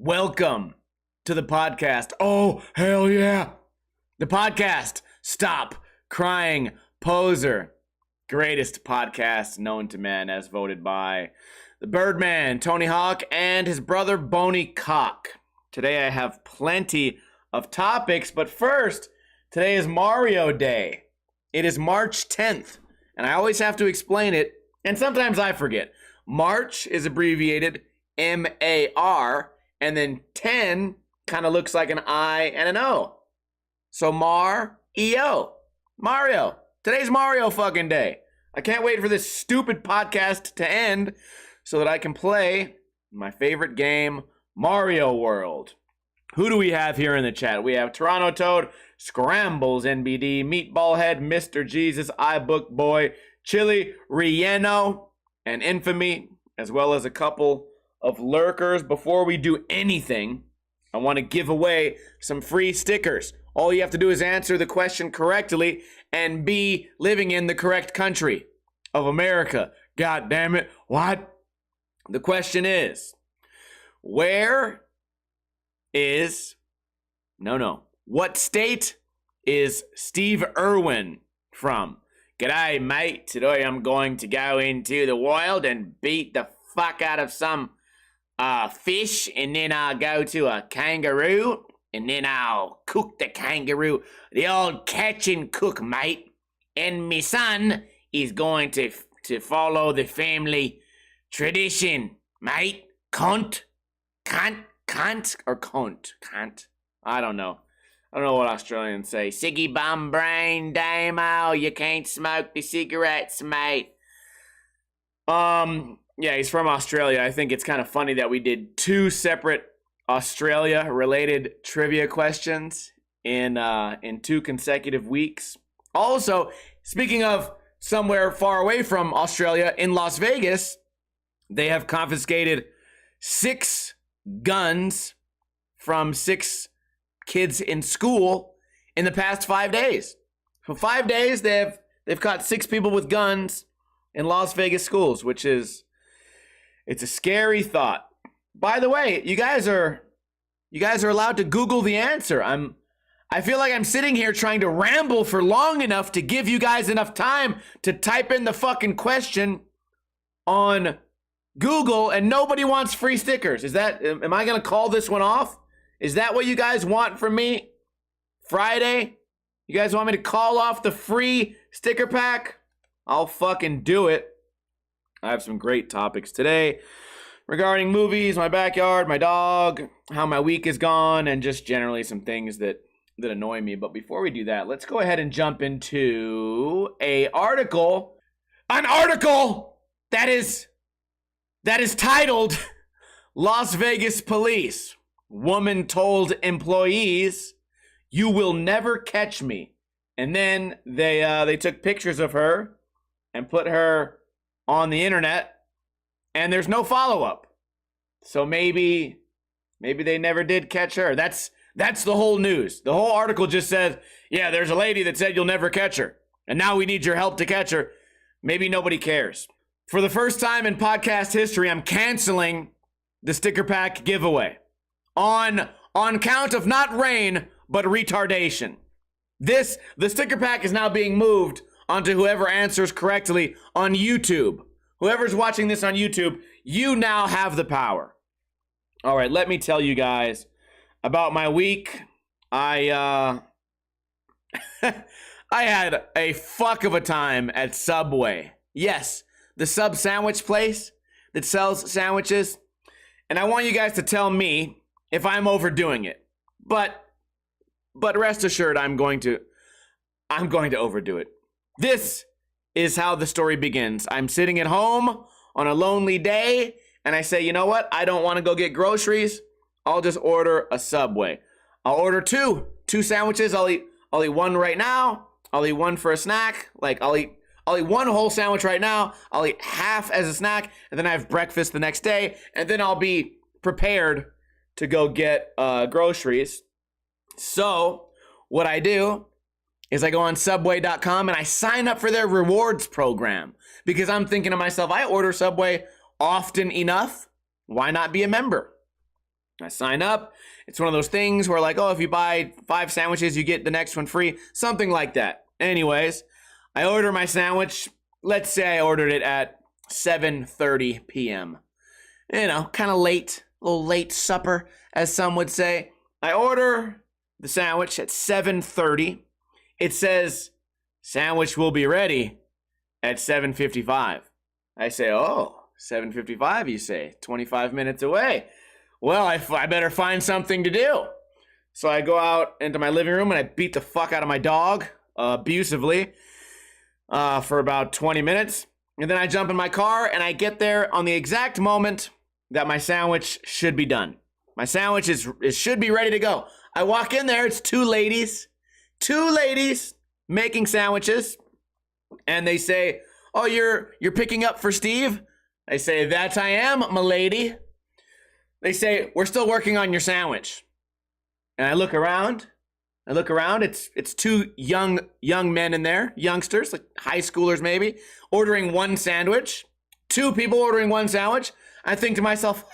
Welcome to the podcast. Oh, hell yeah. The podcast, Stop Crying Poser. Greatest podcast known to man as voted by the Birdman, Tony Hawk, and his brother Boney Cock. Today I have plenty of topics, but first, today is Mario Day. It is March 10th, and I always have to explain it, and sometimes I forget. March is abbreviated M-A-R, and then 10 kind of looks like an I and an O. So Mar-E-O. Mario. Today's Mario fucking day. I can't wait for this stupid podcast to end so that I can play my favorite game, Mario World. Who do we have here in the chat? We have Toronto Toad, Scrambles NBD, Meatball Head, Mr. Jesus, iBook Boy, Chili Rieno, and Infamy, as well as a couple of lurkers. Before we do anything, I want to give away some free stickers. All you have to do is answer the question correctly and be living in the correct country of America. God damn it. What? The question is, what state is Steve Irwin from? G'day, mate. Today I'm going to go into the wild and beat the fuck out of some fish, and then I'll go to a kangaroo, and then I'll cook the kangaroo. The old catch and cook, mate. And my son is going to follow the family tradition, mate. Cunt, or cunt. I don't know what Australians say. Siggy bum brain, damo, you can't smoke the cigarettes, mate. Yeah, he's from Australia. I think it's kind of funny that we did two separate Australia-related trivia questions in 2 consecutive weeks. Also, speaking of somewhere far away from Australia, in Las Vegas, they have confiscated 6 guns from 6 kids in school in the past 5 days. For 5 days, they've caught 6 people with guns in Las Vegas schools, which is, it's a scary thought. By the way, you guys are allowed to Google the answer. I feel like I'm sitting here trying to ramble for long enough to give you guys enough time to type in the fucking question on Google, and nobody wants free stickers. Am I going to call this one off? Is that what you guys want from me? Friday? You guys want me to call off the free sticker pack? I'll fucking do it. I have some great topics today regarding movies, my backyard, my dog, how my week is gone, and just generally some things that annoy me. But before we do that, let's go ahead and jump into an article that is titled Las Vegas Police. Woman told employees, "You will never catch me." And then they took pictures of her and put her on the internet, and there's no follow-up. So maybe they never did catch her. That's the whole news. The whole article just says, yeah, there's a lady that said you'll never catch her, and now we need your help to catch her. Maybe nobody cares. For the first time in podcast history, I'm canceling the sticker pack giveaway on count of not rain, but retardation. The sticker pack is now being moved onto whoever answers correctly on YouTube. Whoever's watching this on YouTube, you now have the power. All right, let me tell you guys about my week. I had a fuck of a time at Subway. Yes, the sub sandwich place that sells sandwiches. And I want you guys to tell me if I'm overdoing it. But rest assured, I'm going to overdo it. This is how the story begins. I'm sitting at home on a lonely day, and I say, you know what? I don't want to go get groceries. I'll just order a Subway. I'll order two sandwiches. I'll eat one right now. I'll eat one for a snack. Like I'll eat one whole sandwich right now. I'll eat half as a snack, and then I have breakfast the next day, and then I'll be prepared to go get groceries. So what I do is I go on Subway.com and I sign up for their rewards program because I'm thinking to myself, I order Subway often enough. Why not be a member? I sign up. It's one of those things where like, oh, if you buy 5 sandwiches, you get the next one free. Something like that. Anyways, I order my sandwich. Let's say I ordered it at 7:30 p.m. You know, kind of late. A little late supper, as some would say. I order the sandwich at 7:30. It says, sandwich will be ready at 7:55. I say, oh, 7:55, you say. 25 minutes away. Well, I better find something to do. So I go out into my living room and I beat the fuck out of my dog abusively for about 20 minutes. And then I jump in my car and I get there on the exact moment that my sandwich should be done. My sandwich should be ready to go. I walk in there, it's two ladies making sandwiches. And they say, oh, you're picking up for Steve? I say, that I am, my lady. They say, we're still working on your sandwich. And I look around. It's two young men in there, youngsters, like high schoolers maybe, ordering one sandwich. 2 people ordering one sandwich. I think to myself,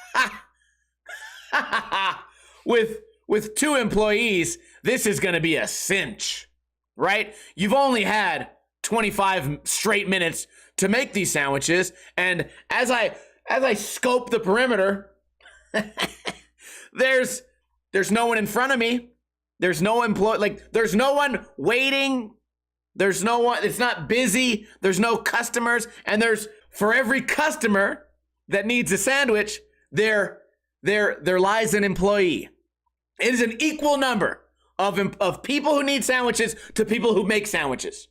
with 2 employees, this is going to be a cinch, right? You've only had 25 straight minutes to make these sandwiches, and as I scope the perimeter, there's no one in front of me. There's no there's no one waiting. There's no one, it's not busy. There's no customers, and for every customer that needs a sandwich, there lies an employee. It is an equal number of people who need sandwiches to people who make sandwiches.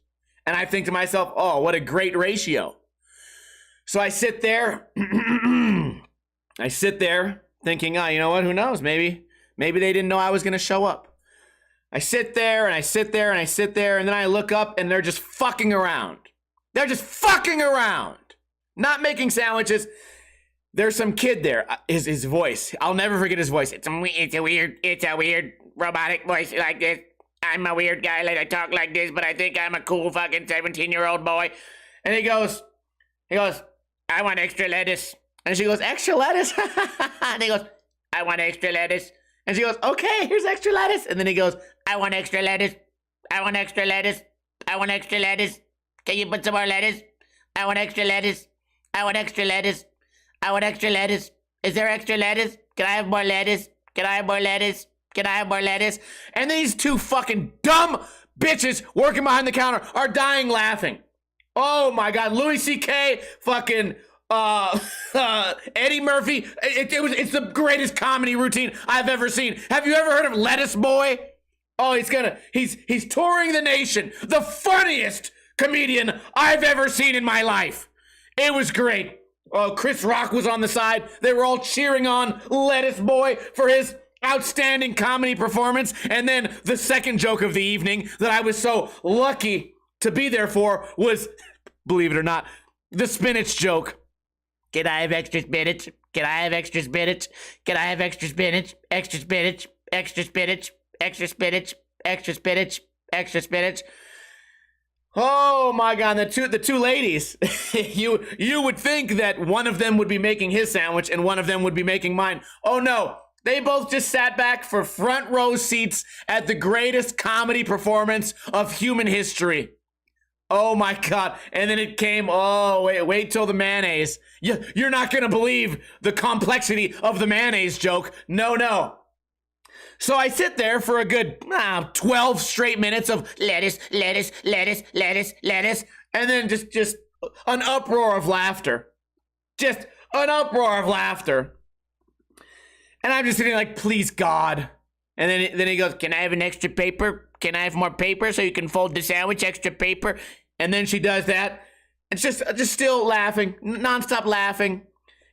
And I think to myself, oh, what a great ratio. So I sit there. Thinking, oh, you know what? Who knows? Maybe they didn't know I was going to show up. I sit there, and then I look up, and they're just fucking around. Not making sandwiches. There's some kid there. His voice. I'll never forget his voice. It's a weird robotic voice like this. I'm a weird guy, like I talk like this, but I think I'm a cool fucking 17-year-old boy. And he goes, I want extra lettuce. And she goes, extra lettuce? And he goes, I want extra lettuce. And she goes, okay, here's extra lettuce. And then he goes, I want extra lettuce. I want extra lettuce. I want extra lettuce. Can you put some more lettuce? I want extra lettuce. I want extra lettuce. I want extra lettuce. Is there extra lettuce? Can I have more lettuce? Can I have more lettuce? Can I have more lettuce? And these 2 fucking dumb bitches working behind the counter are dying laughing. Oh my God, Louis C.K., fucking Eddie Murphy. It's the greatest comedy routine I've ever seen. Have you ever heard of Lettuce Boy? Oh, he's touring the nation. The funniest comedian I've ever seen in my life. It was great. Oh, Chris Rock was on the side. They were all cheering on Lettuce Boy for his outstanding comedy performance. And then the second joke of the evening that I was so lucky to be there for was, believe it or not, the spinach joke. Can I have extra spinach? Can I have extra spinach? Can I have extra spinach? Extra spinach? Extra spinach? Extra spinach? Extra spinach? Extra spinach? Oh my God, the two ladies, you would think that one of them would be making his sandwich and one of them would be making mine. Oh no, they both just sat back for front row seats at the greatest comedy performance of human history. Oh my God. And then it came, oh, wait till the mayonnaise. You're not going to believe the complexity of the mayonnaise joke. No. So I sit there for a good 12 straight minutes of lettuce, and then just an uproar of laughter. Just an uproar of laughter. And I'm just sitting like, please, God. And then he goes, can I have an extra paper? Can I have more paper so you can fold the sandwich? Extra paper. And then she does that. It's just still laughing, nonstop laughing.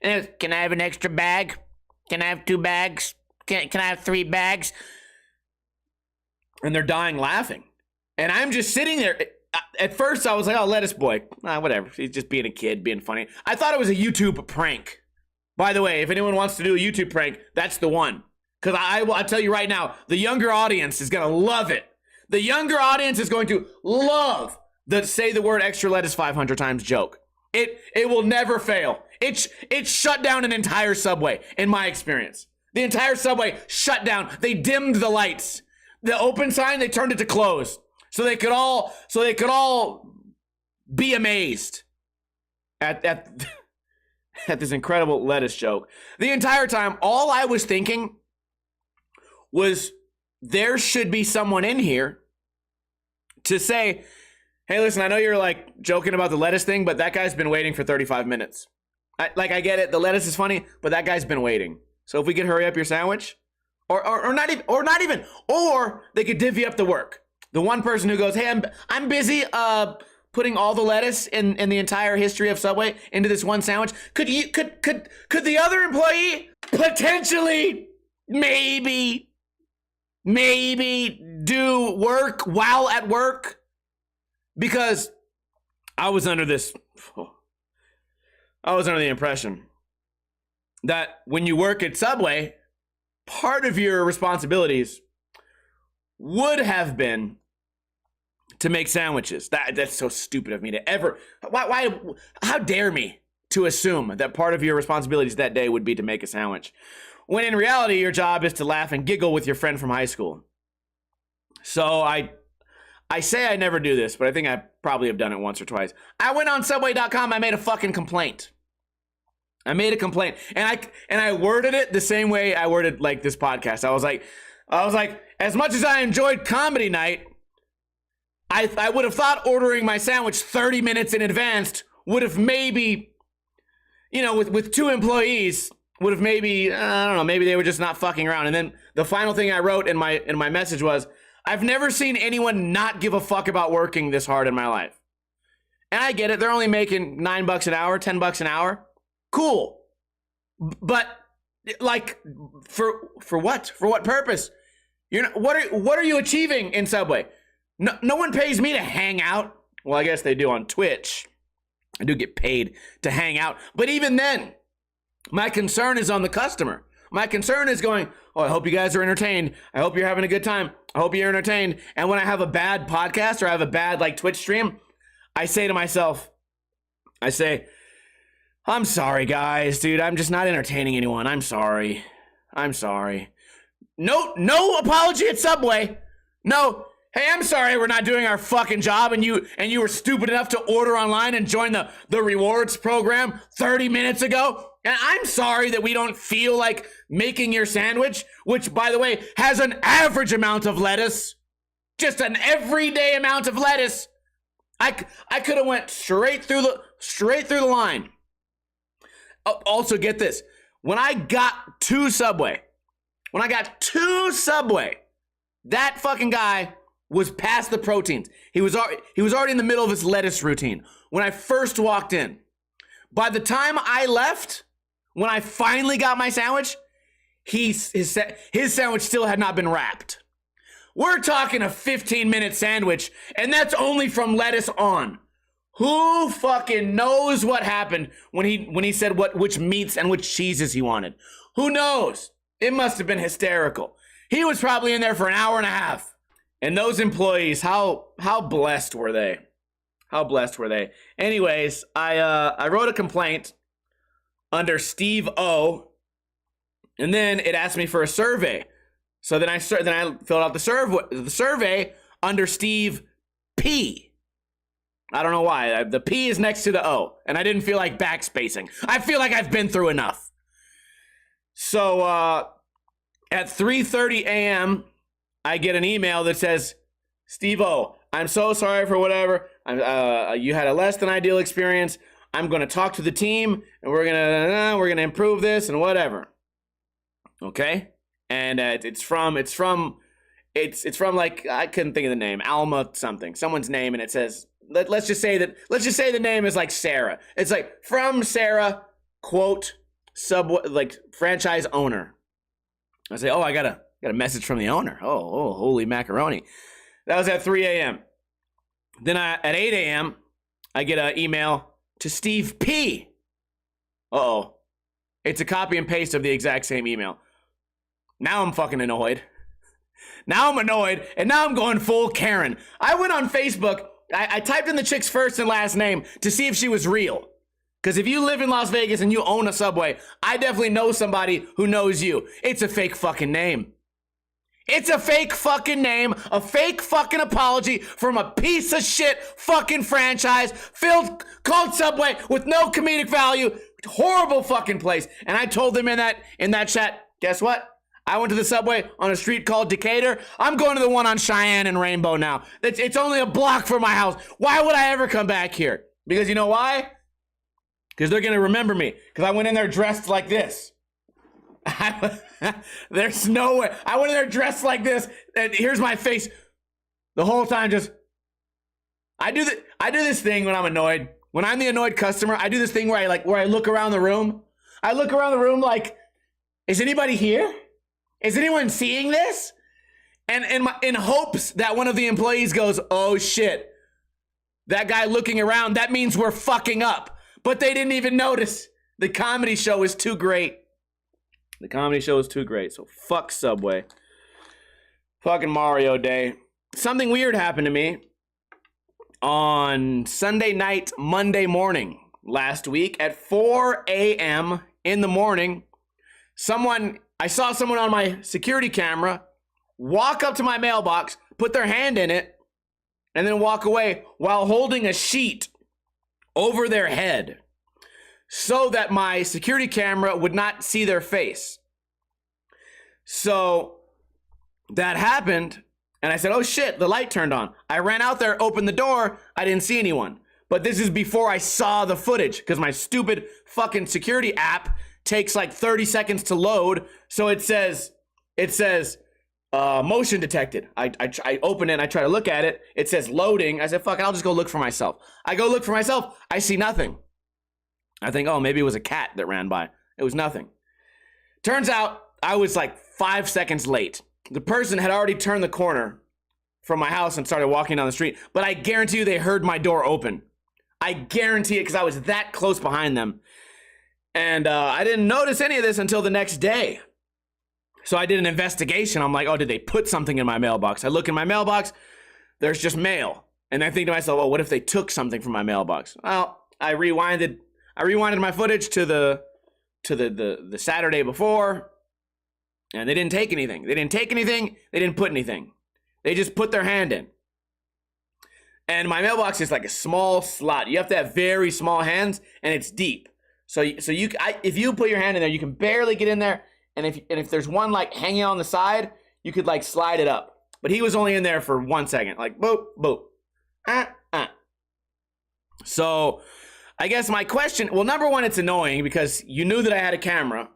And goes, can I have an extra bag? Can I have 2 bags? Can I have 3 bags? And they're dying laughing. And I'm just sitting there. At first, I was like, oh, Lettuce Boy. Whatever. He's just being a kid, being funny. I thought it was a YouTube prank. By the way, if anyone wants to do a YouTube prank, that's the one. Because I'll tell you right now, the younger audience is going to love it. The younger audience is going to love the say the word extra lettuce 500 times joke. It will never fail. It shut down an entire subway, in my experience. The entire subway shut down. They dimmed the lights. The open sign, they turned it to close. So they could all be amazed at at this incredible lettuce joke. The entire time, all I was thinking was there should be someone in here to say, hey, listen, I know you're like joking about the lettuce thing, but that guy's been waiting for 35 minutes. I get it. The lettuce is funny, but that guy's been waiting. So if we could hurry up your sandwich, or not even, or they could divvy up the work. The one person who goes, hey, I'm busy putting all the lettuce in the entire history of Subway into this one sandwich. Could the other employee potentially maybe do work while at work? Because I was under the impression that when you work at Subway, part of your responsibilities would have been to make sandwiches. That's so stupid of me to ever. Why? How dare me to assume that part of your responsibilities that day would be to make a sandwich, when in reality your job is to laugh and giggle with your friend from high school. So I say I never do this, but I think I probably have done it once or twice. I went on Subway.com. I made a fucking complaint. And I worded it the same way I worded like this podcast. I was like, as much as I enjoyed comedy night, I would have thought ordering my sandwich 30 minutes in advance would have maybe, with two employees, would have maybe, I don't know, maybe they were just not fucking around. And then the final thing I wrote in my message was, I've never seen anyone not give a fuck about working this hard in my life. And I get it. They're only making $9 an hour, $10 an hour. Cool. But like for what? For what purpose? What are you achieving in Subway? No one pays me to hang out. Well, I guess they do on Twitch. I do get paid to hang out. But even then, my concern is on the customer. My concern is going, oh, I hope you guys are entertained. I hope you're having a good time. I hope you're entertained. And when I have a bad podcast or I have a bad like Twitch stream, I say to myself, I'm sorry, guys, dude. I'm just not entertaining anyone. I'm sorry. No apology at Subway. No. Hey, I'm sorry we're not doing our fucking job and you were stupid enough to order online and join the rewards program 30 minutes ago. And I'm sorry that we don't feel like making your sandwich, which, by the way, has an average amount of lettuce. Just an everyday amount of lettuce. I could have went straight through the line. Also, get this. When I got to Subway, that fucking guy was past the proteins. He was already in the middle of his lettuce routine when I first walked in. By the time I left, when I finally got my sandwich, his sandwich still had not been wrapped. We're talking a 15-minute sandwich, and that's only from lettuce on. Who fucking knows what happened when he said which meats and which cheeses he wanted? Who knows? It must have been hysterical. He was probably in there for an hour and a half. And those employees, how blessed were they? How blessed were they? Anyways, I wrote a complaint under Steve O, and then it asked me for a survey. So then I filled out the survey under Steve P. I don't know why. The P is next to the O, and I didn't feel like backspacing. I feel like I've been through enough. So at 3:30 a.m., I get an email that says, Steve O, I'm so sorry for whatever. You had a less than ideal experience. I'm going to talk to the team, and we're gonna improve this and whatever. Okay, and it's from like, I couldn't think of the name, Alma something, someone's name, and it says, let's just say the name is like Sarah. It's like, from Sarah, quote, Subway, like franchise owner. I say, oh, I got a message from the owner. Oh, holy macaroni. That was at 3 a.m. Then at 8 a.m., I get an email to Steve P. Uh-oh. It's a copy and paste of the exact same email. Now I'm fucking annoyed. And now I'm going full Karen. I went on Facebook. I typed in the chick's first and last name to see if she was real. Because if you live in Las Vegas and you own a Subway, I definitely know somebody who knows you. It's a fake fucking name. It's a fake fucking name, a fake fucking apology from a piece of shit fucking franchise called Subway with no comedic value. Horrible fucking place. And I told them in that chat, guess what? I went to the Subway on a street called Decatur. I'm going to the one on Cheyenne and Rainbow now. It's only a block from my house. Why would I ever come back here? Because you know why? Because they're going to remember me. Because I went in there dressed like this. There's no way. I went in there dressed like this. And here's my face. The whole time just... I do this thing when I'm annoyed. When I'm the annoyed customer, I do this thing where I look around the room. I look around the room like, is anybody here? Is anyone seeing this? And in hopes that one of the employees goes, oh shit. That guy looking around, that means we're fucking up. But they didn't even notice. The comedy show is too great. The comedy show is too great. So fuck Subway. Fucking Mario Day. Something weird happened to me on Sunday night, Monday morning last week at 4 a.m. in the morning. I saw someone on my security camera walk up to my mailbox, put their hand in it, and then walk away while holding a sheet over their head so that my security camera would not see their face. So that happened, and I said, oh shit, the light turned on. I ran out there, opened the door, I didn't see anyone. But this is before I saw the footage, because my stupid fucking security app takes like 30 seconds to load. So it says, motion detected. I open it and I try to look at it. It says loading. I said, fuck it, I'll just go look for myself. I go look for myself. I see nothing. I think, oh, maybe it was a cat that ran by. It was nothing. Turns out I was like 5 seconds late. The person had already turned the corner from my house and started walking down the street. But I guarantee you they heard my door open. I guarantee it because I was that close behind them. And I didn't notice any of this until the next day. So I did an investigation. I'm like, oh, did they put something in my mailbox? I look in my mailbox, there's just mail. And I think to myself, well, what if they took something from my mailbox? Well, I rewinded my footage to the Saturday before, and they didn't take anything. They didn't put anything. They just put their hand in. And my mailbox is like a small slot. You have to have very small hands, and it's deep. So if you put your hand in there, you can barely get in there. And if there's one like hanging on the side, you could like slide it up. But he was only in there for 1 second, like boop, boop. So I guess my question, well, number one, it's annoying because you knew that I had a camera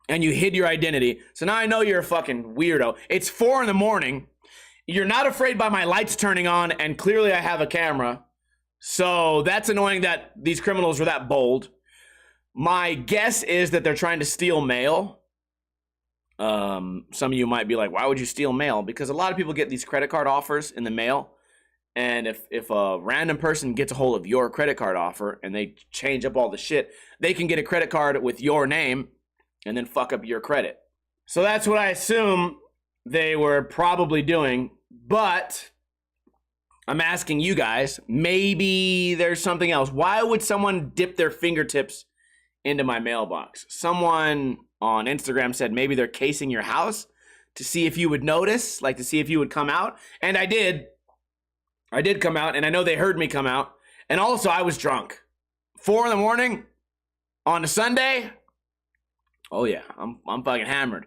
and you hid your identity. So now I know you're a fucking weirdo. It's 4 a.m. You're not afraid by my lights turning on, and clearly I have a camera. So that's annoying that these criminals were that bold. My guess is that they're trying to steal mail. Some of you might be like, why would you steal mail? Because a lot of people get these credit card offers in the mail. And if a random person gets a hold of your credit card offer and they change up all the shit, they can get a credit card with your name and then fuck up your credit. So that's what I assume they were probably doing. But I'm asking you guys, maybe there's something else. Why would someone dip their fingertips into my mailbox? Someone on Instagram said maybe they're casing your house to see if you would notice, like to see if you would come out. And I did come out, and I know they heard me come out. And also I was drunk. 4 a.m. on a Sunday. Oh yeah, I'm fucking hammered.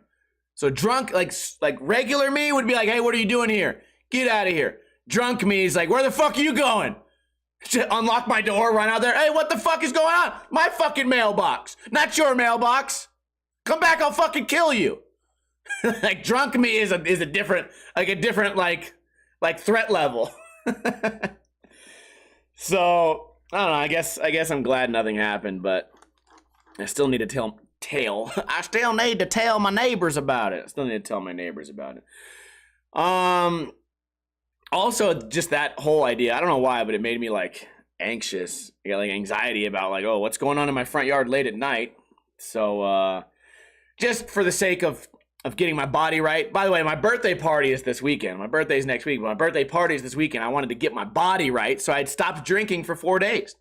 So drunk, like regular me would be like, hey, what are you doing here? Get out of here. Drunk me is like, where the fuck are you going? Unlock my door, run out there. Hey, what the fuck is going on? My fucking mailbox, not your mailbox. Come back, I'll fucking kill you. Like drunk me is a different threat level. So I don't know. I guess I'm glad nothing happened, but I still need to tell. I still need to tell my neighbors about it. Also, just that whole idea, I don't know why, but it made me like anxious. I got like anxiety about like, oh, what's going on in my front yard late at night. So just for the sake of getting my body right. By the way, my birthday party is this weekend. My birthday's next week, but my birthday party is this weekend. I wanted to get my body right, so I had stopped drinking for 4 days,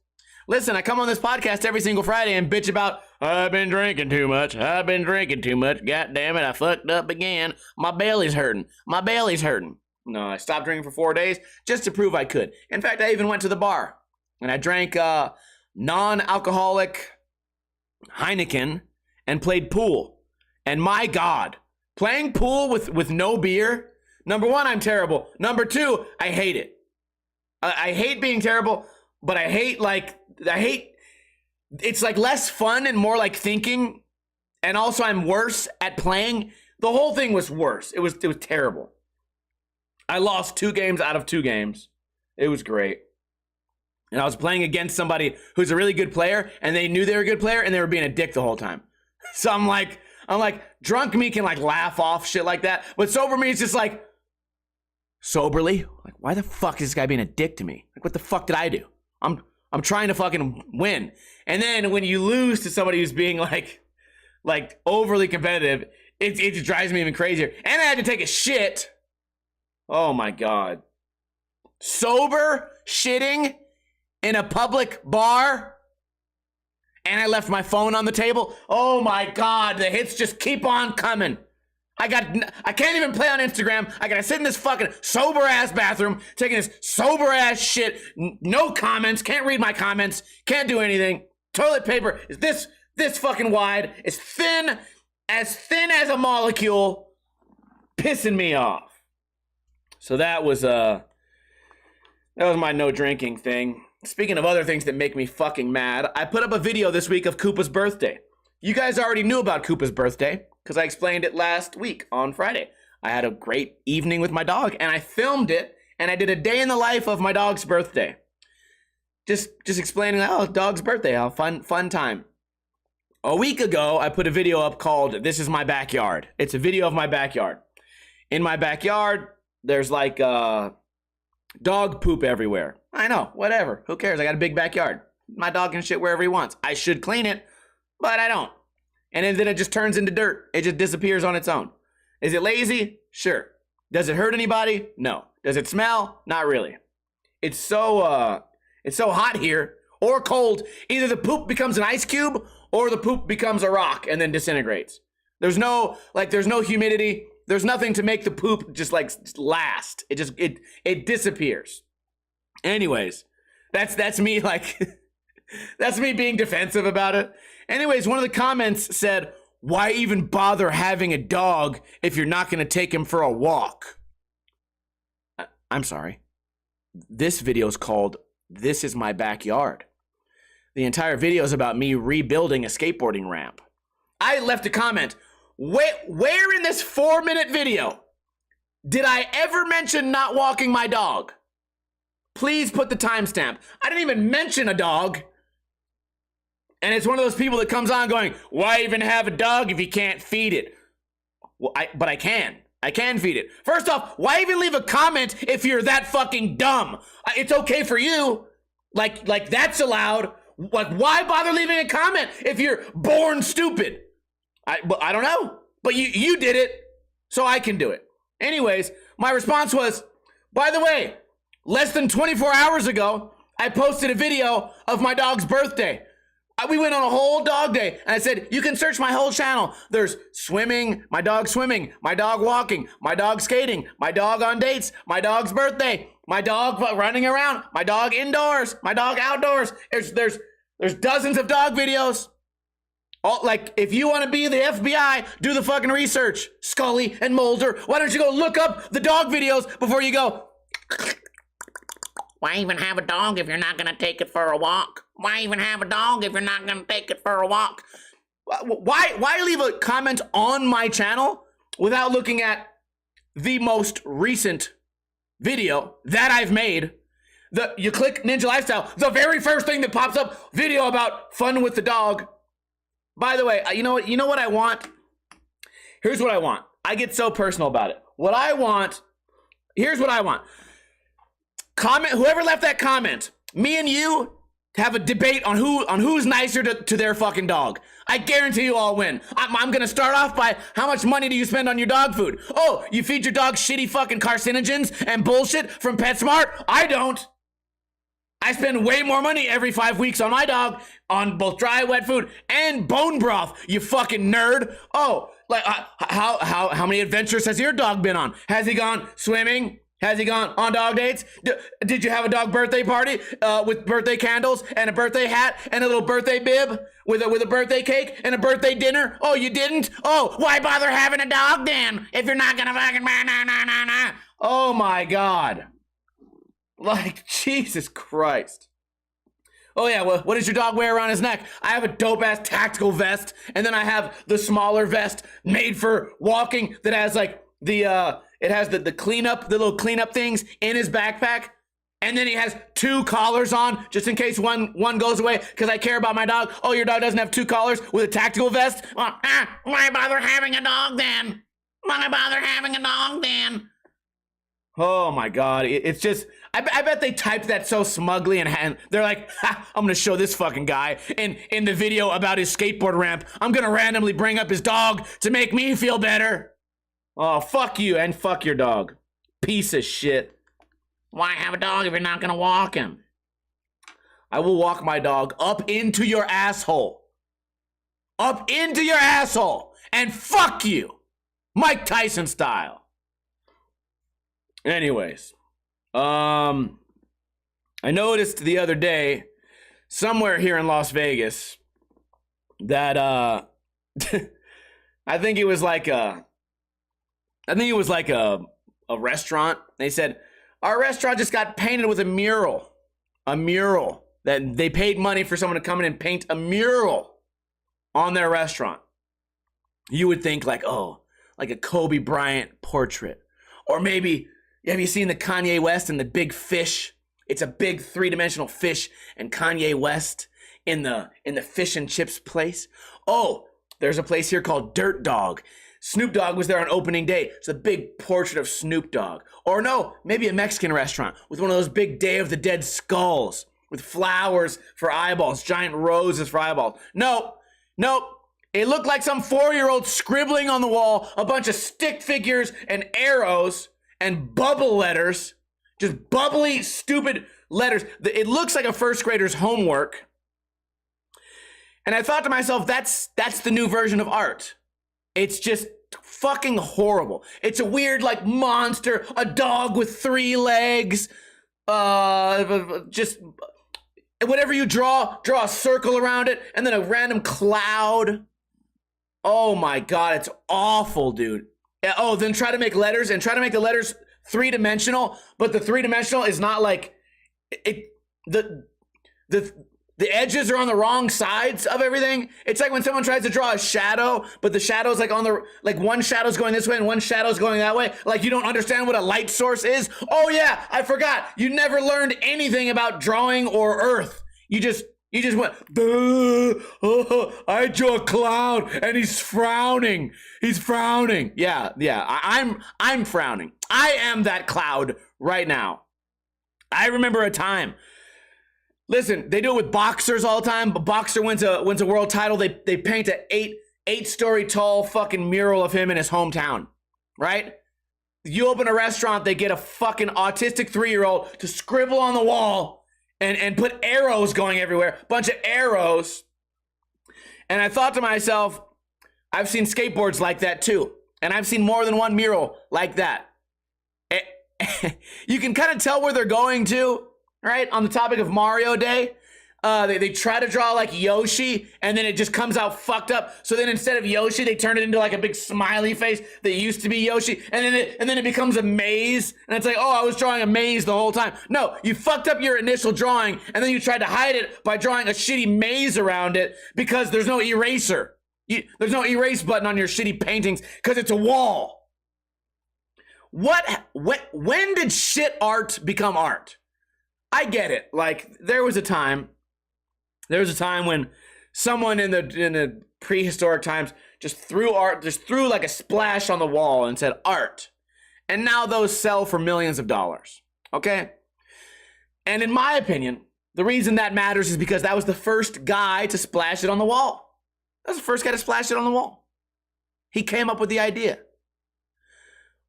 Listen, I come on this podcast every single Friday and bitch about, I've been drinking too much. God damn it, I fucked up again. My belly's hurting. No, I stopped drinking for 4 days just to prove I could. In fact, I even went to the bar and I drank non-alcoholic Heineken and played pool. And my God, playing pool with no beer, number one, I'm terrible. Number two, I hate it. I hate being terrible, but I hate, it's like less fun and more like thinking. And also I'm worse at playing. The whole thing was worse. It was terrible. I lost 2 games out of 2 games. It was great. And I was playing against somebody who's a really good player, and they knew they were a good player, and they were being a dick the whole time. So I'm like, drunk me can like laugh off shit like that, but sober me is just like, soberly, like, why the fuck is this guy being a dick to me? Like, what the fuck did I do? I'm trying to fucking win. And then when you lose to somebody who's being like overly competitive, it just drives me even crazier. And I had to take a shit. Oh my God. Sober shitting in a public bar, and I left my phone on the table. Oh my God, the hits just keep on coming. I can't even play on Instagram. I gotta sit in this fucking sober ass bathroom, taking this sober ass shit. No comments, can't read my comments, can't do anything. Toilet paper is this fucking wide, as thin as a molecule, pissing me off. So that was my no drinking thing. Speaking of other things that make me fucking mad, I put up a video this week of Koopa's birthday. You guys already knew about Koopa's birthday because I explained it last week on Friday. I had a great evening with my dog and I filmed it and I did a day in the life of my dog's birthday. Just explaining, dog's birthday, how fun time. A week ago, I put a video up called This Is My Backyard. It's a video of my backyard. In my backyard, there's like dog poop everywhere. I know, whatever. Who cares? I got a big backyard. My dog can shit wherever he wants. I should clean it, but I don't. And then it just turns into dirt. It just disappears on its own. Is it lazy? Sure. Does it hurt anybody? No. Does it smell? Not really. It's so hot here, or cold. Either the poop becomes an ice cube, or the poop becomes a rock and then disintegrates. There's no humidity. There's nothing to make the poop just last. It disappears. Anyways, that's me that's me being defensive about it. Anyways, one of the comments said, why even bother having a dog if you're not going to take him for a walk? I'm sorry. This video is called This Is My Backyard. The entire video is about me rebuilding a skateboarding ramp. I left a comment. Where in this 4-minute video did I ever mention not walking my dog? Please put the timestamp. I didn't even mention a dog. And it's one of those people that comes on going, why even have a dog if you can't feed it? Well, but I can. I can feed it. First off, why even leave a comment if you're that fucking dumb? It's okay for you. Like that's allowed. Like, why bother leaving a comment if you're born stupid? I don't know. But you did it, so I can do it. Anyways, my response was, by the way, less than 24 hours ago, I posted a video of my dog's birthday. We went on a whole dog day, and I said, you can search my whole channel. There's swimming, my dog walking, my dog skating, my dog on dates, my dog's birthday, my dog running around, my dog indoors, my dog outdoors. There's dozens of dog videos. If you want to be the FBI, do the fucking research, Scully and Mulder. Why don't you go look up the dog videos before you go, why even have a dog if you're not going to take it for a walk? Why even have a dog if you're not going to take it for a walk? Why leave a comment on my channel without looking at the most recent video that I've made? You click Ninja Lifestyle, the very first thing that pops up, video about fun with the dog. By the way, you know what I want? Here's what I want. I get so personal about it. Here's what I want. Comment, whoever left that comment, me and you have a debate on who's nicer to their fucking dog. I guarantee you all win. I'm gonna start off by, how much money do you spend on your dog food? Oh, you feed your dog shitty fucking carcinogens and bullshit from PetSmart? I don't. I spend way more money every 5 weeks on my dog on both dry and wet food and bone broth, you fucking nerd. Oh, like how many adventures has your dog been on? Has he gone swimming? Has he gone on dog dates? Did you have a dog birthday party with birthday candles and a birthday hat and a little birthday bib with a birthday cake and a birthday dinner? Oh, you didn't? Oh, why bother having a dog then if you're not gonna fucking nah. Oh my God. Like, Jesus Christ. Oh yeah, well, what does your dog wear around his neck? I have a dope-ass tactical vest, and then I have the smaller vest made for walking that has like it has the cleanup, the little cleanup things in his backpack. And then he has 2 collars on just in case one goes away because I care about my dog. Oh, your dog doesn't have 2 collars with a tactical vest? Well, why bother having a dog then? Why bother having a dog then? Oh my God, it's just, I bet they typed that so smugly and they're like, ha, I'm gonna show this fucking guy in the video about his skateboard ramp. I'm gonna randomly bring up his dog to make me feel better. Oh, fuck you and fuck your dog. Piece of shit. Why have a dog if you're not gonna walk him? I will walk my dog up into your asshole. Up into your asshole. And fuck you. Mike Tyson style. Anyways, I noticed the other day, somewhere here in Las Vegas, that I think it was like a restaurant. They said, our restaurant just got painted with a mural. A mural. That they paid money for someone to come in and paint a mural on their restaurant. You would think like, oh, like a Kobe Bryant portrait. Or maybe, have you seen the Kanye West and the big fish? It's a big 3-dimensional fish and Kanye West in the fish and chips place. Oh, there's a place here called Dirt Dog. Snoop Dogg was there on opening day. It's a big portrait of Snoop Dogg. Or no, maybe a Mexican restaurant with one of those big Day of the Dead skulls with flowers for eyeballs, giant roses for eyeballs. Nope. It looked like some 4-year-old scribbling on the wall, a bunch of stick figures and arrows and bubble letters. Just bubbly, stupid letters. It looks like a first grader's homework. And I thought to myself, that's the new version of art. It's just fucking horrible. It's a weird, like, monster, a dog with 3 legs. Just whatever you draw a circle around it, and then a random cloud. Oh my God, it's awful, dude. Oh, then try to make letters and try to make the letters 3-dimensional, but the 3-dimensional is not like it. The edges are on the wrong sides of everything. It's like when someone tries to draw a shadow, but the shadow's like one shadow's going this way and one shadow's going that way. Like you don't understand what a light source is. Oh yeah, I forgot. You never learned anything about drawing or earth. You just went, duh, oh, I drew a cloud and he's frowning. He's frowning. Yeah. I'm frowning. I am that cloud right now. I remember a time. Listen, they do it with boxers all the time. But boxer wins a world title. They paint an 8-story tall fucking mural of him in his hometown, right? You open a restaurant, they get a fucking autistic 3-year-old to scribble on the wall and put arrows going everywhere, bunch of arrows. And I thought to myself, I've seen skateboards like that too, and I've seen more than one mural like that. You can kind of tell where they're going to. Right, on the topic of Mario Day, they try to draw like Yoshi, and then it just comes out fucked up. So then instead of Yoshi, they turn it into like a big smiley face that used to be Yoshi, and then it becomes a maze, and it's like, oh, I was drawing a maze the whole time. No, you fucked up your initial drawing, and then you tried to hide it by drawing a shitty maze around it because there's no eraser. There's no erase button on your shitty paintings because it's a wall. When did shit art become art? I get it. Like there was a time when someone in the prehistoric times just threw like a splash on the wall and said art. And now those sell for millions of dollars. Okay? And in my opinion, the reason that matters is because that was the first guy to splash it on the wall. That was the first guy to splash it on the wall. He came up with the idea.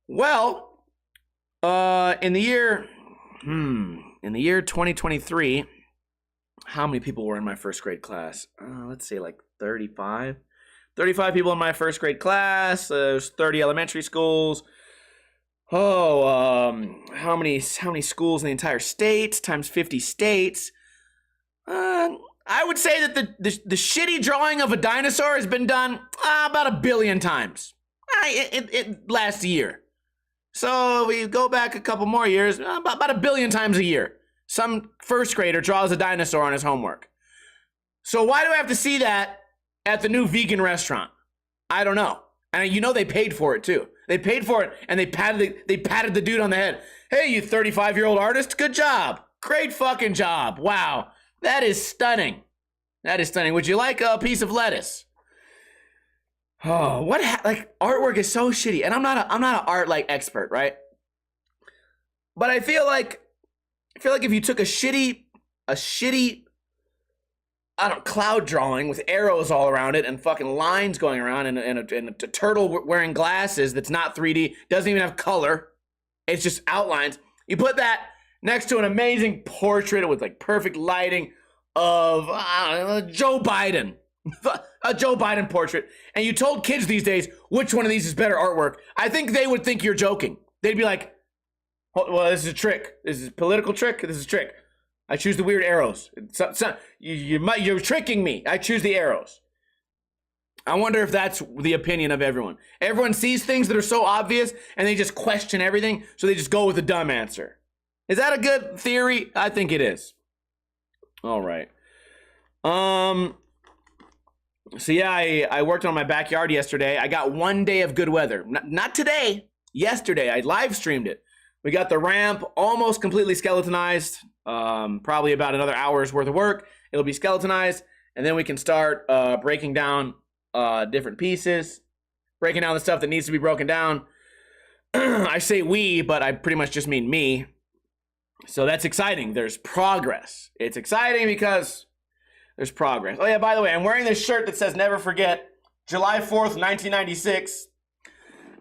Well, in the year in the year 2023, how many people were in my first grade class? Let's say like 35. 35 people in my first grade class. There's 30 elementary schools. How many schools in the entire state times 50 states? I would say that the shitty drawing of a dinosaur has been done about 1 billion times. It last year. So we go back a couple more years, about 1 billion times a year. Some first grader draws a dinosaur on his homework. So why do I have to see that at the new vegan restaurant? I don't know. And you know they paid for it too. They paid for it and they patted the dude on the head. Hey, you 35-year-old artist, good job. Great fucking job. Wow. That is stunning. That is stunning. Would you like a piece of lettuce? Oh, like artwork is so shitty. And I'm not an art like expert, right? But I feel like if you took a shitty I don't know, cloud drawing with arrows all around it and fucking lines going around and a turtle wearing glasses that's not 3D, doesn't even have color. It's just outlines. You put that next to an amazing portrait with like perfect lighting of Joe Biden. A Joe Biden portrait. And you told kids these days which one of these is better artwork. I think they would think you're joking. They'd be like, well, this is a trick. This is a political trick. This is a trick. I choose the weird arrows. You're tricking me. I choose the arrows. I wonder if that's the opinion of everyone. Everyone sees things that are so obvious and they just question everything, so they just go with a dumb answer. Is that a good theory? I think it is. All right. So yeah, I worked on my backyard yesterday. I got 1 day of good weather. Not today. Yesterday, I live streamed it. We got the ramp almost completely skeletonized. Probably about another hour's worth of work. It'll be skeletonized, and then we can start breaking down different pieces, breaking down the stuff that needs to be broken down. I say we, but I pretty much just mean me. So that's exciting. There's progress. It's exciting because there's progress. Oh yeah, by the way, I'm wearing this shirt that says never forget, July 4th, 1996.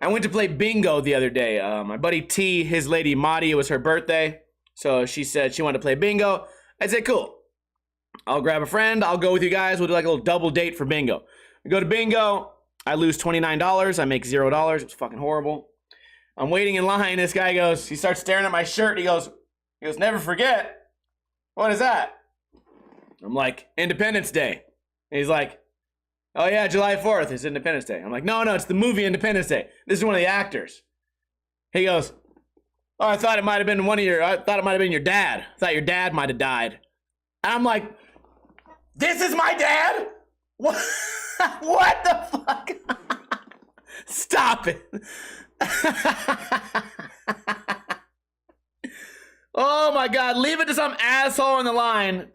I went to play bingo the other day. My buddy T, his lady Maddie, it was her birthday. So she said she wanted to play bingo. I said, cool. I'll grab a friend. I'll go with you guys. We'll do like a little double date for bingo. We go to bingo. I lose $29. I make $0. It's fucking horrible. I'm waiting in line. This guy he starts staring at my shirt. He goes, never forget. What is that? I'm like, Independence Day. And he's like, oh yeah, July 4th is Independence Day. I'm like, no, it's the movie Independence Day. This is one of the actors. He goes, oh, I thought it might have been your dad. I thought your dad might have died. And I'm like, this is my dad? What, what the fuck? Stop it. Oh my God, leave it to some asshole in the line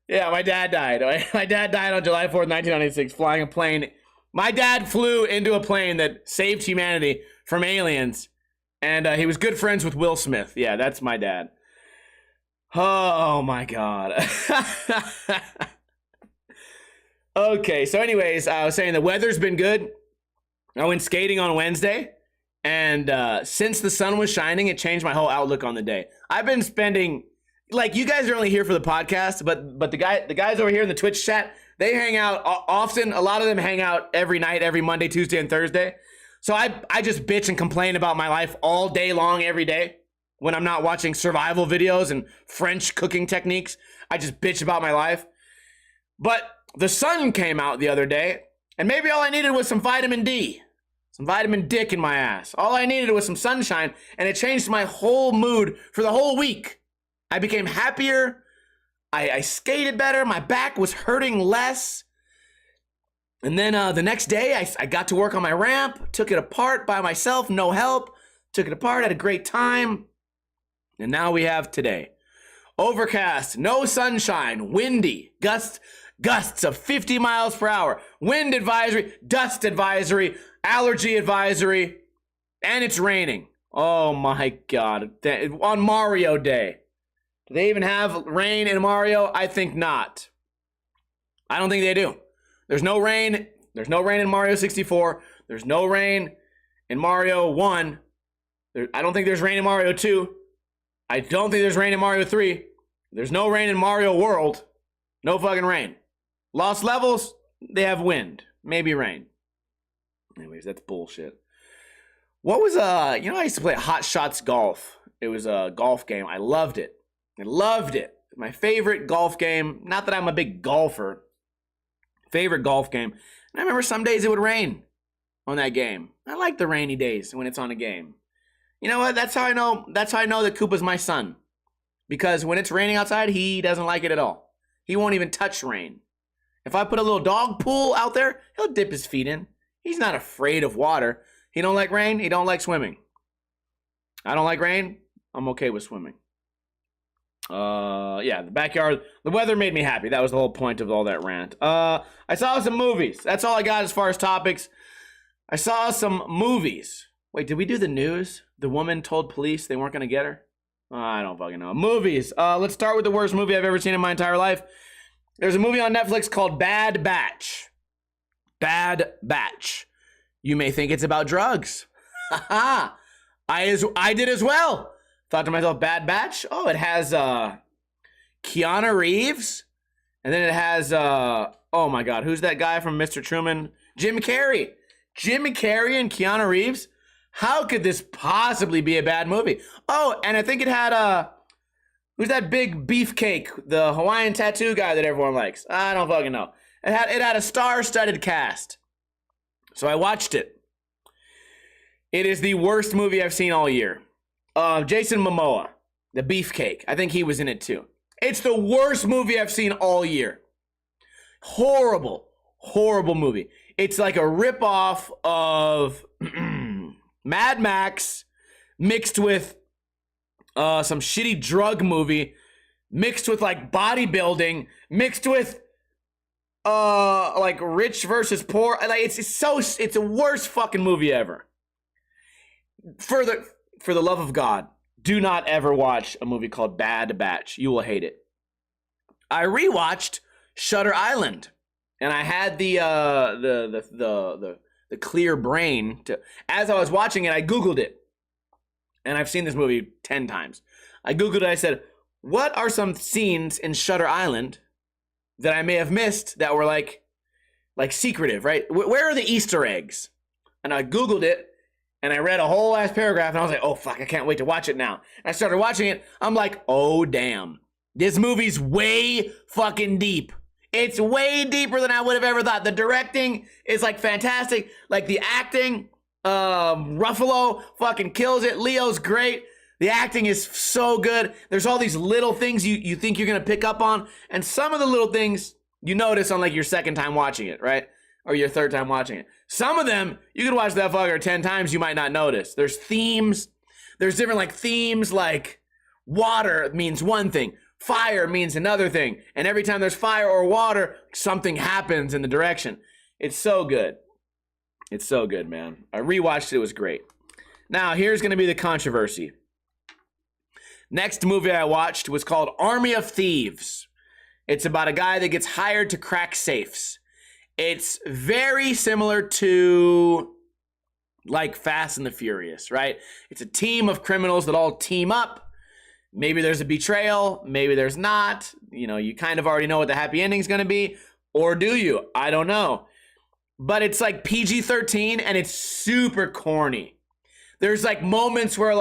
Yeah, my dad died. My dad died on July 4th, 1996, flying a plane. My dad flew into a plane that saved humanity from aliens, and he was good friends with Will Smith. Yeah, that's my dad. Oh my God. Okay, so anyways, I was saying the weather's been good. I went skating on Wednesday, and since the sun was shining, it changed my whole outlook on the day. I've been spending, like, you guys are only here for the podcast, but the guys over here in the Twitch chat, they hang out often. A lot of them hang out every night, every Monday, Tuesday, and Thursday. So I just bitch and complain about my life all day long, every day. When I'm not watching survival videos and French cooking techniques, I just bitch about my life. But the sun came out the other day, and maybe all I needed was some vitamin D. Some vitamin dick in my ass. All I needed was some sunshine, and it changed my whole mood for the whole week. I became happier. I skated better. My back was hurting less. And then the next day, I got to work on my ramp, took it apart by myself, no help. Took it apart, had a great time. And now we have today. Overcast, no sunshine, windy, gusts of 50 miles per hour, wind advisory, dust advisory, allergy advisory, and it's raining. Oh my God. On Mario Day. Do they even have rain in Mario? I think not. I don't think they do. There's no rain. There's no rain in Mario 64. There's no rain in Mario 1. I don't think there's rain in Mario 2. I don't think there's rain in Mario 3. There's no rain in Mario World. No fucking rain. Lost Levels, they have wind. Maybe rain. Anyways, that's bullshit. What was, I used to play Hot Shots Golf. It was a golf game. I loved it. My favorite golf game. Not that I'm a big golfer. Favorite golf game. And I remember some days it would rain on that game. I like the rainy days when it's on a game. You know what? That's how I know that Koopa's my son. Because when it's raining outside, he doesn't like it at all. He won't even touch rain. If I put a little dog pool out there, he'll dip his feet in. He's not afraid of water. He don't like rain. He don't like swimming. I don't like rain. I'm okay with swimming. The backyard. The weather made me happy. That was the whole point of all that rant. I saw some movies. That's all I got as far as topics. I saw some movies. Wait, did we do the news? The woman told police they weren't going to get her? I don't fucking know. Movies. Let's start with the worst movie I've ever seen in my entire life. There's a movie on Netflix called Bad Batch. Bad Batch. You may think it's about drugs. Haha. I did as well. Thought to myself, Bad Batch? Oh, it has Keanu Reeves. And then it has, oh my God, who's that guy from Mr. Truman? Jim Carrey. Jim Carrey and Keanu Reeves? How could this possibly be a bad movie? Oh, and I think it had, who's that big beefcake? The Hawaiian tattoo guy that everyone likes. I don't fucking know. It had a star-studded cast. So I watched it. It is the worst movie I've seen all year. Jason Momoa, the beefcake. I think he was in it too. It's the worst movie I've seen all year. Horrible movie. It's like a ripoff of Mad Max mixed with some shitty drug movie, mixed with like bodybuilding, mixed with like rich versus poor. Like it's a worst fucking movie ever. For the love of God, do not ever watch a movie called Bad Batch. You will hate it. I rewatched Shutter Island, and I had the clear brain to. As I was watching it, I Googled it, and I've seen this movie 10 times. I Googled it. I said, "What are some scenes in Shutter Island that I may have missed that were like secretive? Right? Where are the Easter eggs?" And I Googled it. And I read a whole last paragraph, and I was like, oh, fuck, I can't wait to watch it now. And I started watching it. I'm like, oh, damn. This movie's way fucking deep. It's way deeper than I would have ever thought. The directing is, like, fantastic. Like, the acting, Ruffalo fucking kills it. Leo's great. The acting is so good. There's all these little things you think you're going to pick up on. And some of the little things you notice on, like, your second time watching it, right? Or your third time watching it. Some of them, you could watch that fucker 10 times, you might not notice. There's themes. There's different like themes, like water means one thing. Fire means another thing. And every time there's fire or water, something happens in the direction. It's so good. It's so good, man. I rewatched it. It was great. Now, here's going to be the controversy. Next movie I watched was called Army of Thieves. It's about a guy that gets hired to crack safes. It's very similar to like Fast and the Furious, right? It's a team of criminals that all team up. Maybe there's a betrayal, maybe there's not. You know, you kind of already know what the happy ending's going to be. Or do you? I don't know. But it's like PG-13 and it's super corny. There's like moments where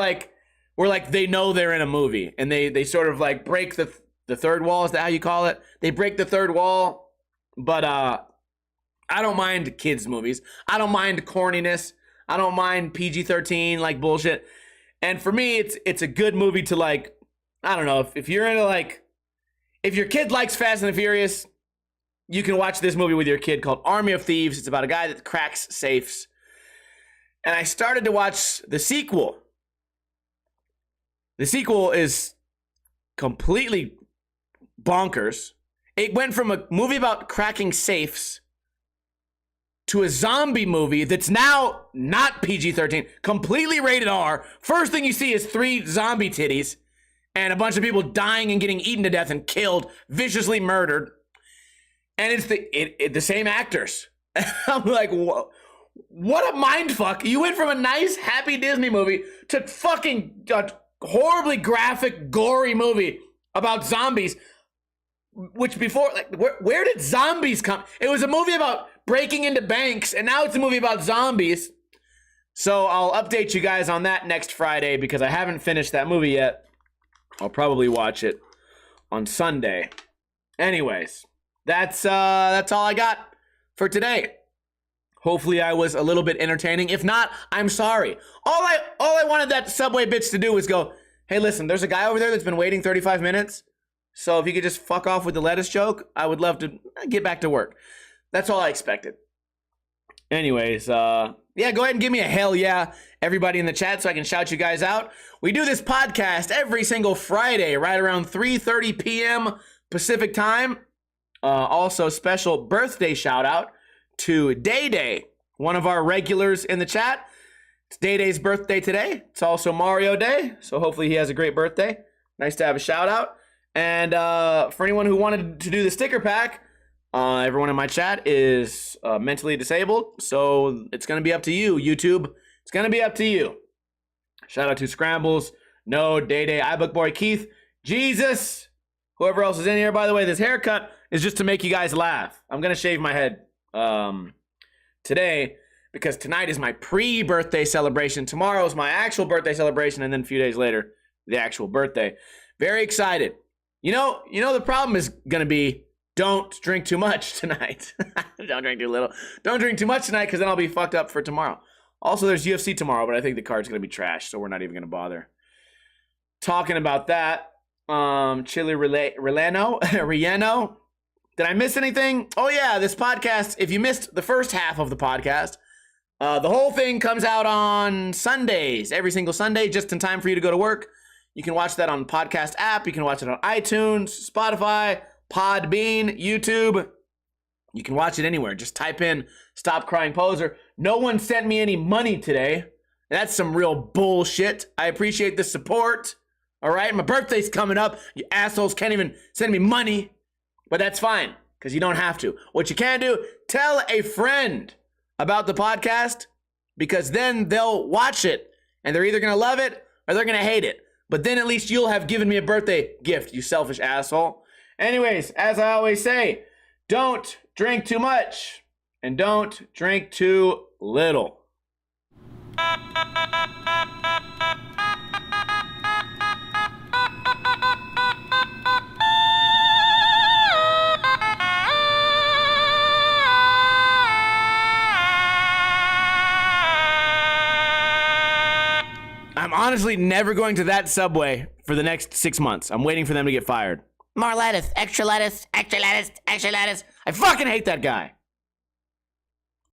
they know they're in a movie and they sort of like break the third wall. Is that how you call it? They break the third wall. But I don't mind kids movies. I don't mind corniness. I don't mind PG-13 like bullshit. And for me, it's a good movie to like, I don't know, if you're into like, if your kid likes Fast and the Furious, you can watch this movie with your kid called Army of Thieves. It's about a guy that cracks safes. And I started to watch the sequel. The sequel is completely bonkers. It went from a movie about cracking safes to a zombie movie that's now not PG-13, completely rated R. First thing you see is 3 zombie titties and a bunch of people dying and getting eaten to death and killed, viciously murdered. And it's the same actors. I'm like, What a mindfuck. You went from a nice, happy Disney movie to fucking horribly graphic, gory movie about zombies. Which before, like, where did zombies come? It was a movie about breaking into banks, and now it's a movie about zombies. So I'll update you guys on that next Friday because I haven't finished that movie yet. I'll probably watch it on Sunday. Anyways, that's all I got for today. Hopefully I was a little bit entertaining. If not, I'm sorry. All I wanted that Subway bitch to do was go, hey, listen, there's a guy over there that's been waiting 35 minutes. So if you could just fuck off with the lettuce joke, I would love to get back to work. That's all I expected. Anyways, yeah, go ahead and give me a hell yeah, everybody in the chat, so I can shout you guys out. We do this podcast every single Friday, right around 3:30 p.m. Pacific time. Also, special birthday shout out to Day Day, one of our regulars in the chat. It's Day Day's birthday today. It's also Mario Day, so hopefully he has a great birthday. Nice to have a shout out. And for anyone who wanted to do the sticker pack, everyone in my chat is mentally disabled, so it's going to be up to you, YouTube. It's going to be up to you. Shout out to Scrambles, No, Day, iBookBoy, Keith, Jesus, whoever else is in here. By the way, this haircut is just to make you guys laugh. I'm going to shave my head today because tonight is my pre-birthday celebration. Tomorrow is my actual birthday celebration, and then a few days later, the actual birthday. Very excited. You know the problem is going to be don't drink too much tonight. Don't drink too little. Don't drink too much tonight because then I'll be fucked up for tomorrow. Also, there's UFC tomorrow, but I think the card's going to be trash, so we're not even going to bother talking about that. Chili Rieno. Did I miss anything? Oh, yeah, this podcast, if you missed the first half of the podcast, the whole thing comes out on Sundays, every single Sunday, just in time for you to go to work. You can watch that on podcast app. You can watch it on iTunes, Spotify, Podbean, YouTube. You can watch it anywhere. Just type in Stop Crying Poser. No one sent me any money today. That's some real bullshit. I appreciate the support. All right? My birthday's coming up. You assholes can't even send me money. But that's fine, because you don't have to. What you can do, tell a friend about the podcast, because then they'll watch it, and they're either going to love it or they're going to hate it. But then at least you'll have given me a birthday gift, you selfish asshole. Anyways, as I always say, don't drink too much and don't drink too little. I'm honestly never going to that Subway for the next 6 months. I'm waiting for them to get fired. More lettuce, extra lettuce, extra lettuce, extra lettuce. I fucking hate that guy.